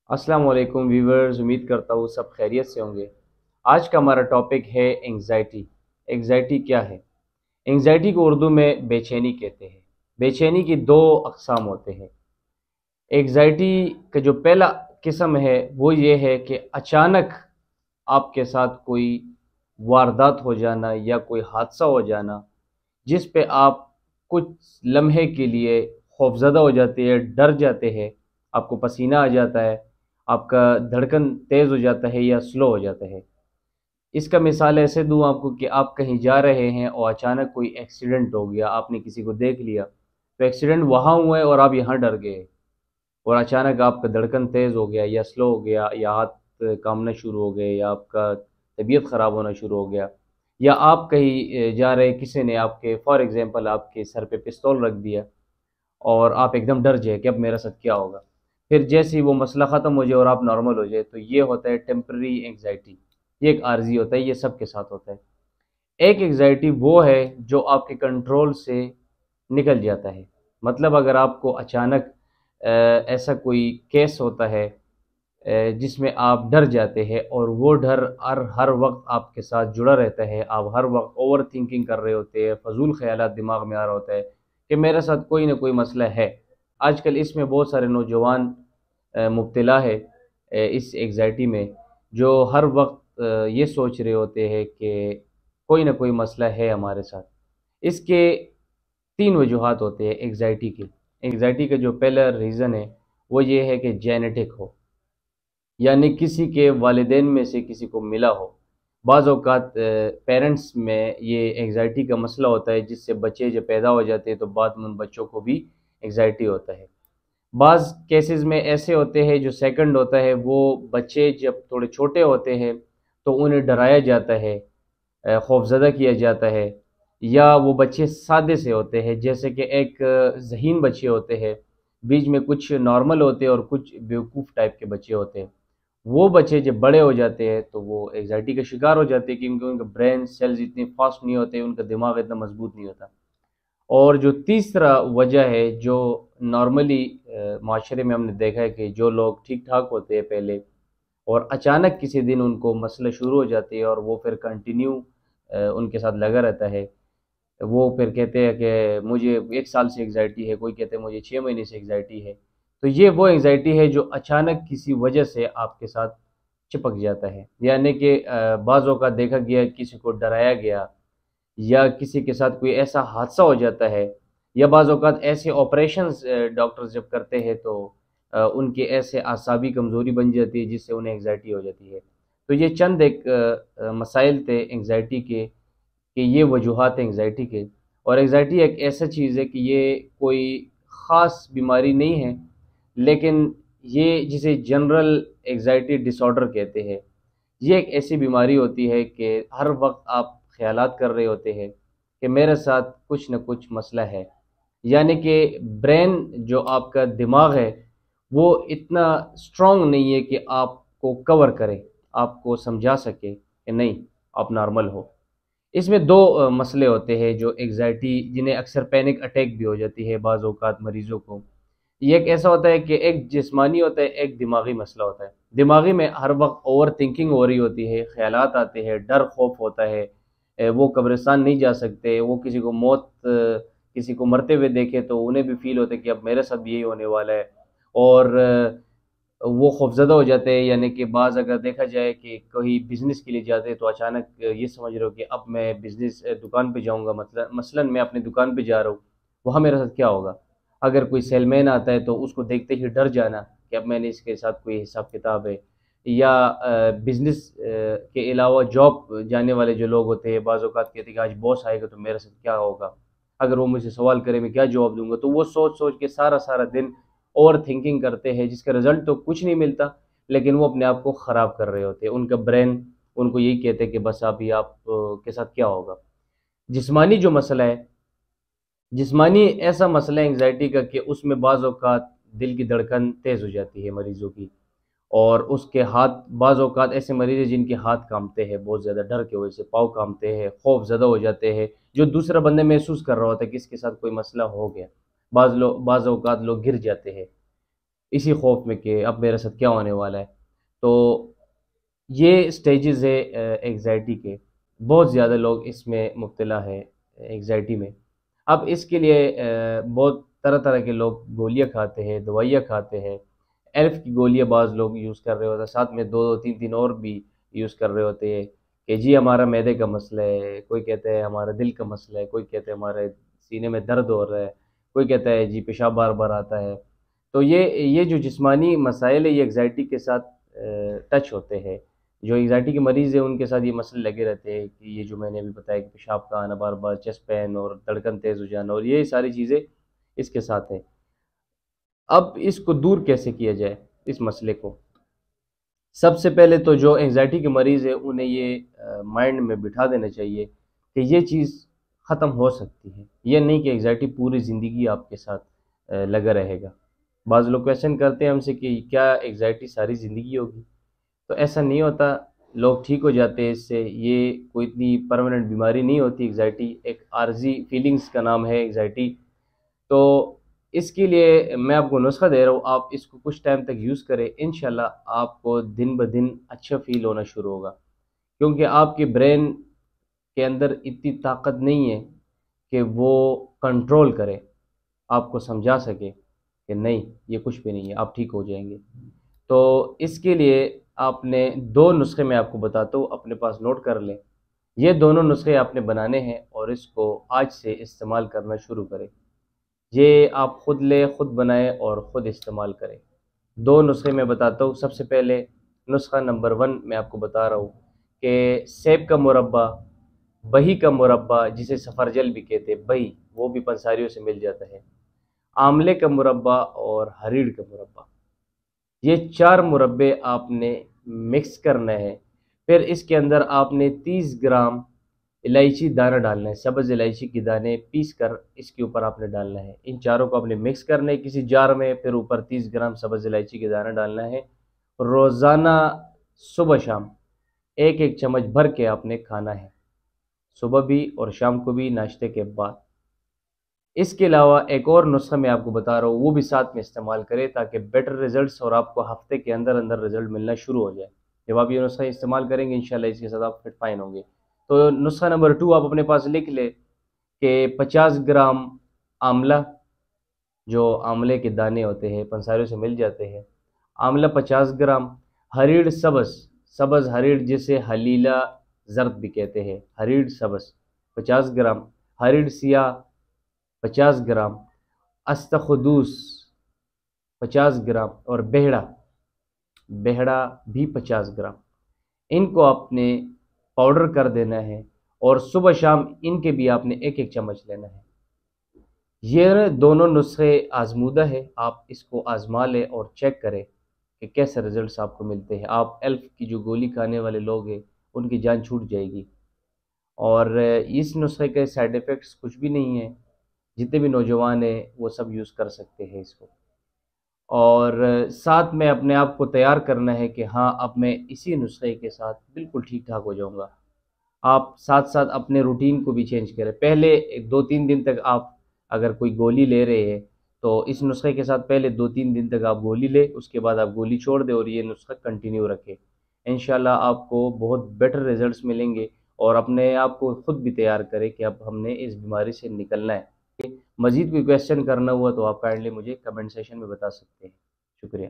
अस्सलाम वालेकुम व्यूवर्स, उम्मीद करता हूँ सब खैरियत से होंगे। आज का हमारा टॉपिक है एंग्जाइटी। एंग्जाइटी क्या है? एंग्जाइटी को उर्दू में बेचैनी कहते हैं। बेचैनी की दो अकसाम होते हैं। एंग्जाइटी का जो पहला किस्म है वो ये है कि अचानक आपके साथ कोई वारदात हो जाना या कोई हादसा हो जाना, जिस पे आप कुछ लम्हे के लिए खौफज़दा हो जाते हैं, डर जाते हैं, आपको पसीना आ जाता है, आपका धड़कन तेज़ हो जाता है या स्लो हो जाता है। इसका मिसाल ऐसे दूँ आपको कि आप कहीं जा रहे हैं और अचानक कोई एक्सीडेंट हो गया, आपने किसी को देख लिया, तो एक्सीडेंट वहाँ हुआ है और आप यहाँ डर गए और अचानक आपका धड़कन तेज़ हो गया या स्लो हो गया या हाथ कांपना शुरू हो गए या आपका तबीयत ख़राब होना शुरू हो गया, या आप कहीं जा रहे, किसी ने आपके फॉर एग्ज़ाम्पल आपके सर पे पिस्तौल रख दिया और आप एकदम डर जाए कि अब मेरे साथ क्या होगा। फिर जैसे ही वो मसला ख़त्म हो जाए और आप नॉर्मल हो जाए, तो ये होता है टेम्परेरी एंग्जाइटी। ये एक आर्जी होता है, ये सबके साथ होता है। एक एंग्जाइटी वो है जो आपके कंट्रोल से निकल जाता है। मतलब अगर आपको अचानक ऐसा कोई केस होता है जिसमें आप डर जाते हैं और वो डर हर वक्त आपके साथ जुड़ा रहता है, आप हर वक्त ओवर थिंकिंग कर रहे होते हैं, फजूल ख्यालात दिमाग में आ रहा होता है कि मेरे साथ कोई ना कोई मसला है। आजकल इसमें बहुत सारे नौजवान मुब्तला है इस एग्ज़ाइटी में, जो हर वक्त ये सोच रहे होते हैं कि कोई ना कोई मसला है हमारे साथ। इसके तीन वजूहात होते हैं एग्ज़ाइटी के। एग्ज़ाइटी का जो पहला रीज़न है वो ये है कि जेनेटिक हो, यानी किसी के वालिदैन में से किसी को मिला हो। बाज़ औक़ात पेरेंट्स में ये एंग्ज़ायटी का मसला होता है, जिससे बच्चे जब पैदा हो जाते हैं तो बाद में उन बच्चों को भी एंग्ज़ायटी होता है। बाज़ केसेस में ऐसे होते हैं, जो सेकंड होता है, वो बच्चे जब थोड़े छोटे होते हैं तो उन्हें डराया जाता है, खौफ़ज़दा किया जाता है, या वो बच्चे सादे से होते हैं, जैसे कि एक ज़हीन बच्चे होते हैं, बीच में कुछ नॉर्मल होते हैं और कुछ बेवकूफ़ टाइप के बच्चे होते हैं। वो बच्चे जब बड़े हो जाते हैं तो वो एंग्जायटी का शिकार हो जाते हैं, क्योंकि उनके ब्रेन सेल्स इतने फास्ट नहीं होते, उनका दिमाग इतना मजबूत नहीं होता। और जो तीसरा वजह है, जो नॉर्मली माशरे में हमने देखा है कि जो लोग ठीक ठाक होते हैं पहले और अचानक किसी दिन उनको मसला शुरू हो जाती है और वो फिर कंटिन्यू उनके साथ लगा रहता है। वो फिर कहते हैं कि मुझे 1 साल से एंग्जायटी है, कोई कहते हैं मुझे 6 महीने से एंग्जायटी है। तो ये वो एंग्जायटी है जो अचानक किसी वजह से आपके साथ चिपक जाता है। यानी कि बाज़ औक़ात देखा गया है, किसी को डराया गया या किसी के साथ कोई ऐसा हादसा हो जाता है, या बाज़ औक़ात ऐसे ऑपरेशंस डॉक्टर्स जब करते हैं तो उनके ऐसे असाबी कमज़ोरी बन जाती है जिससे उन्हें एंग्जायटी हो जाती है। तो ये चंद एक मसाइल थे एंग्जायटी के, कि ये वजूहात हैं एंग्जायटी के। और एंग्जायटी एक ऐसा चीज़ है कि ये कोई ख़ास बीमारी नहीं है, लेकिन ये जिसे जनरल एंग्जायटी डिसऑर्डर कहते हैं। ये एक ऐसी बीमारी होती है कि हर वक्त आप ख़यालात कर रहे होते हैं कि मेरे साथ कुछ न कुछ मसला है। यानी कि ब्रेन, जो आपका दिमाग है, वो इतना स्ट्रॉन्ग नहीं है कि आपको कवर करे, आपको समझा सके कि नहीं, आप नॉर्मल हो। इसमें 2 मसले होते हैं जो एंग्जायटी, जिन्हें अक्सर पैनिक अटैक भी हो जाती है बाज़ औक़ात मरीज़ों को। ये एक ऐसा होता है कि एक जिस्मानी होता है, एक दिमागी मसला होता है। दिमागी में हर वक़्त ओवर थिंकिंग हो रही होती है, ख़यालात आते हैं, डर खौफ़ होता है। वो कब्रिस्तान नहीं जा सकते, वो किसी को किसी को मरते हुए देखे तो उन्हें भी फ़ील होता है कि अब मेरे साथ भी यही होने वाला है। और वो खौफ़ज़दा हो जाते हैं। यानी कि बाज़ अगर देखा जाए कि कहीं बिज़नेस के लिए जाते हैं तो अचानक ये समझ रहे हो कि अब मैं बिज़नेस दुकान पे जाऊँगा, मसलन मैं अपनी दुकान पे जा रहा हूँ, वहाँ मेरे साथ क्या होगा? अगर कोई सेलमैन आता है तो उसको देखते ही डर जाना कि अब मैंने इसके साथ कोई हिसाब-किताब है। या बिज़नेस के अलावा जॉब जाने वाले जो लोग होते हैं, बाज़ औक़ात कहते हैं कि आज बॉस आएगा तो मेरे साथ क्या होगा? अगर वो मुझसे सवाल करे मैं क्या जवाब दूँगा? तो वो सोच-सोच के सारा-सारा दिन ओवर थिंकिंग करते हैं, जिसका रिज़ल्ट तो कुछ नहीं मिलता, लेकिन वो अपने आप को ख़राब कर रहे होते हैं। उनका ब्रेन उनको यही कहते हैं कि बस अभी आप के साथ क्या होगा? जिस्मानी जो मसला है, जिस्मानी ऐसा मसला है एंग्ज़ायटी का कि उसमें बाज़ औक़ात दिल की धड़कन तेज़ हो जाती है मरीज़ों की, और उसके हाथ, बाज़ औक़ात ऐसे मरीज़ हैं जिनके हाथ काँपते हैं बहुत ज़्यादा डर की वजह से, पाँव काँपते हैं, खौफ़ज़दा हो जाते हैं, जो दूसरा बंदा महसूस कर रहा होता है कि इसके साथ कोई मसला हो गया। बाज़ औक़ात लोग गिर जाते हैं। इसी खौफ में कि अब मेरे साथ क्या होने वाला है। तो ये स्टेजेस है एग्ज़ाइटी के। बहुत ज़्यादा लोग इसमें मुब्तला है एग्ज़ाइटी में। अब इसके लिए बहुत तरह तरह के लोग गोलियां खाते हैं, दवाइयाँ खाते हैं। एल्फ की गोलियां बाज़ लोग यूज़ कर रहे होते हैं, साथ में दो दो तीन तीन और भी यूज़ कर रहे होते हैं कि जी हमारा मैदे का मसला है, कोई कहता है हमारा दिल का मसला है, कोई कहता है हमारे सीने में दर्द हो रहा है, कोई कहता है जी पेशाब बार बार आता है। तो ये जो जिस्मानी मसाइल है ये एग्ज़ाइटी के साथ टच होते हैं। जो एंग्जाइटी के मरीज़ हैं उनके साथ ये मसले लगे रहते हैं कि ये जो मैंने अभी बताया कि पेशाब का आना बार बार, चेस्ट पेन और धड़कन तेज़ हो जाना, और ये सारी चीज़ें इसके साथ हैं। अब इसको दूर कैसे किया जाए इस मसले को? सबसे पहले तो जो एंग्जाइटी के मरीज़ हैं उन्हें ये माइंड में बिठा देना चाहिए कि ये चीज़ ख़त्म हो सकती है। ये नहीं कि एंग्जाइटी पूरी ज़िंदगी आपके साथ लगा रहेगा। बाज़ लोग क्वेश्चन करते हैं हमसे कि क्या एंग्जाइटी सारी ज़िंदगी होगी? तो ऐसा नहीं होता। लोग ठीक हो जाते हैं इससे। ये कोई इतनी परमानेंट बीमारी नहीं होती एग्ज़ाइटी, एक आर्जी फीलिंग्स का नाम है एग्ज़ाइटी। तो इसके लिए मैं आपको नुस्खा दे रहा हूँ, आप इसको कुछ टाइम तक यूज़ करें, इंशाल्लाह आपको दिन ब दिन अच्छा फ़ील होना शुरू होगा। क्योंकि आपके ब्रेन के अंदर इतनी ताकत नहीं है कि वो कंट्रोल करे, आपको समझा सके कि नहीं ये कुछ भी नहीं है, आप ठीक हो जाएंगे। तो इसके लिए आपने दो नुस्खे मैं आपको बताता हूँ, अपने पास नोट कर लें। ये दोनों नुस्खे आपने बनाने हैं और इसको आज से इस्तेमाल करना शुरू करें। ये आप खुद लें, खुद बनाएं और ख़ुद इस्तेमाल करें। दो नुस्खे मैं बताता हूँ। सबसे पहले नुस्खा नंबर 1 मैं आपको बता रहा हूँ कि सेब का मुरब्बा, बही का मुरब्बा जिसे सफ़रजल भी कहते हैं, बही वो भी पंसारियों से मिल जाता है, आंवले का मुरब्बा और हरीड़ का मुरब्बा, ये 4 मुरब्बे आपने मिक्स करना है। फिर इसके अंदर आपने 30 ग्राम इलायची दाना डालना है, सब्ज़ इलायची के दाने पीस कर इसके ऊपर आपने डालना है। इन चारों को आपने मिक्स करना है किसी जार में, फिर ऊपर 30 ग्राम सब्ज़ इलायची के दाना डालना है। रोज़ाना सुबह शाम एक एक चम्मच भर के आपने खाना है, सुबह भी और शाम को भी नाश्ते के बाद। इसके अलावा एक और नुस्खा मैं आपको बता रहा हूँ, वो भी साथ में इस्तेमाल करें ताकि बेटर रिजल्ट्स और आपको हफ्ते के अंदर अंदर रिजल्ट मिलना शुरू हो जाए। जब आप ये नुस्खा इस्तेमाल करेंगे इंशाल्लाह इसके साथ आप फिट फाइन होंगे। तो नुस्खा नंबर 2 आप अपने पास लिख ले कि 50 ग्राम आंवला, जो आंवले के दाने होते हैं पंसारियों से मिल जाते हैं, आंवला 50 ग्राम, हरीड़ सब्ज़, सब्ज़ हरीड़ जिसे हलीला जर्द भी कहते हैं, हरीड़ सब्ज़ 50 ग्राम, हरीड़ सिया 50 ग्राम, अस्तखुदूस 50 ग्राम और बेहड़ा, बेहड़ा भी 50 ग्राम। इनको आपने पाउडर कर देना है और सुबह शाम इनके भी आपने एक एक चम्मच लेना है। ये दोनों नुस्खे आजमूदा है, आप इसको आजमा लें और चेक करें कि कैसे रिजल्ट्स आपको मिलते हैं। आप एल्फ की जो गोली खाने वाले लोग हैं उनकी जान छूट जाएगी। और इस नुस्खे के साइड इफ़ेक्ट्स कुछ भी नहीं है, जितने भी नौजवान हैं वो सब यूज़ कर सकते हैं इसको। और साथ में अपने आप को तैयार करना है कि हाँ अब मैं इसी नुस्खे के साथ बिल्कुल ठीक ठाक हो जाऊँगा। आप साथ साथ अपने रूटीन को भी चेंज करें। पहले 2-3 दिन तक आप अगर कोई गोली ले रहे हैं तो इस नुस्खे के साथ पहले 2-3 दिन तक आप गोली लें, उसके बाद आप गोली छोड़ दें और ये नुस्खा कंटिन्यू रखें। इंशाल्लाह आपको बहुत बेटर रिजल्ट्स मिलेंगे और अपने आप को खुद भी तैयार करें कि अब हमने इस बीमारी से निकलना है। मज़ीद कोई क्वेश्चन करना हुआ तो आप काइंडली मुझे कमेंट सेशन में बता सकते हैं। शुक्रिया।